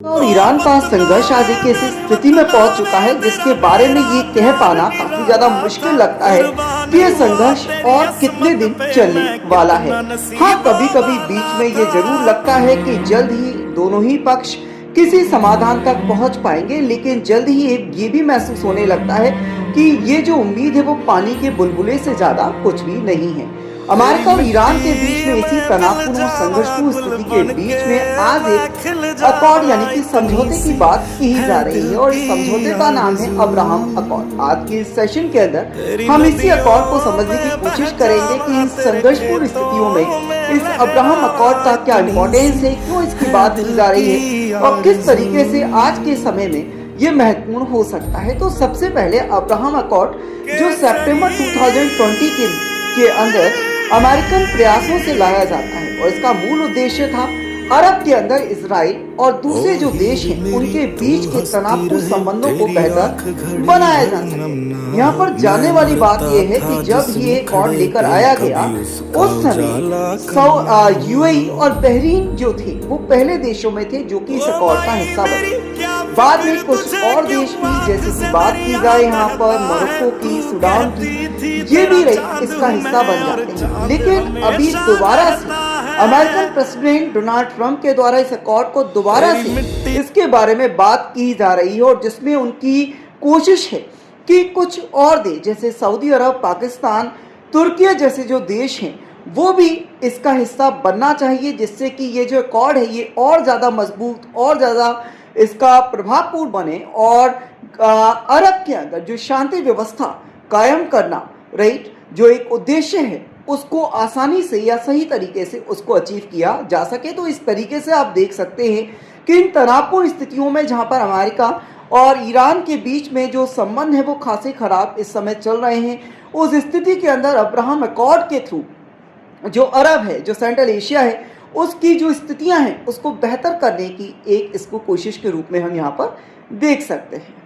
और ईरान का संघर्ष आज एक ऐसी स्थिति में पहुंच चुका है जिसके बारे में ये कह पाना काफी ज्यादा मुश्किल लगता है कि ये संघर्ष और कितने दिन चलने वाला है। हाँ, कभी कभी बीच में ये जरूर लगता है कि जल्द ही दोनों ही पक्ष किसी समाधान तक पहुंच पाएंगे, लेकिन जल्द ही ये भी महसूस होने लगता है कि ये जो उम्मीद है वो पानी के बुलबुले से ज्यादा कुछ भी नहीं है। अमेरिका और ईरान के बीच में इसी तनावपूर्ण और संघर्षपूर्ण स्थिति के बीच में आज एक अकॉर्ड यानी कि समझौते की बात की जा रही है और इस समझौते का नाम है अब्राहम अकॉर्ड। आज के इस सेशन के अंदर हम इसी अकॉर्ड को समझने की कोशिश करेंगे कि इस संघर्षपूर्ण स्थितियों में इस अब्राहम अकॉर्ड का क्या इम्पोर्टेंस है, क्यों इसकी बात की जा रही है और किस तरीके से आज के समय में ये महत्वपूर्ण हो सकता है। तो सबसे पहले अब्राहम अकॉर्ड जो सितंबर 2020 के अंदर अमेरिकन प्रयासों से लाया जाता है और इसका मूल उद्देश्य था अरब के अंदर इजराइल और दूसरे जो देश हैं उनके बीच के तनावपूर्ण संबंधों को बेहतर बनाया जा सके। यहाँ पर जानने वाली बात यह है कि जब ये अकॉर्ड लेकर आया गया उस समय यूएई और बहरीन जो थे वो पहले देशों में थे जो कि इस अकॉर्ड का हिस्सा बने। बाद में कुछ और देश भी, जैसे कि बात की जाए यहाँ पर मोरक्को की, सूडान की, ये भी इसका हिस्सा बन जाते हैं। लेकिन अभी दोबारा से अमेरिकन प्रेसिडेंट डोनाल्ड ट्रंप के द्वारा इस अकॉर्ड को दोबारा से इसके बारे में बात की जा रही है और जिसमें उनकी कोशिश है कि कुछ और देश जैसे सऊदी अरब, पाकिस्तान, तुर्की जैसे जो देश हैं वो भी इसका हिस्सा बनना चाहिए, जिससे कि ये जो अकॉर्ड है ये और ज़्यादा मजबूत और ज़्यादा इसका प्रभावपूर्ण बने और अरब के अंदर जो शांति व्यवस्था कायम करना जो एक उद्देश्य है उसको आसानी से या सही तरीके से उसको अचीव किया जा सके। तो इस तरीके से आप देख सकते हैं कि इन तनावपूर्ण स्थितियों में जहां पर अमेरिका और ईरान के बीच में जो संबंध है वो खासे खराब इस समय चल रहे हैं, उस स्थिति के अंदर अब्राहम अकॉर्ड के थ्रू जो अरब है, जो सेंट्रल एशिया है, उसकी जो स्थितियां हैं उसको बेहतर करने की एक इसको कोशिश के रूप में हम यहाँ पर देख सकते हैं।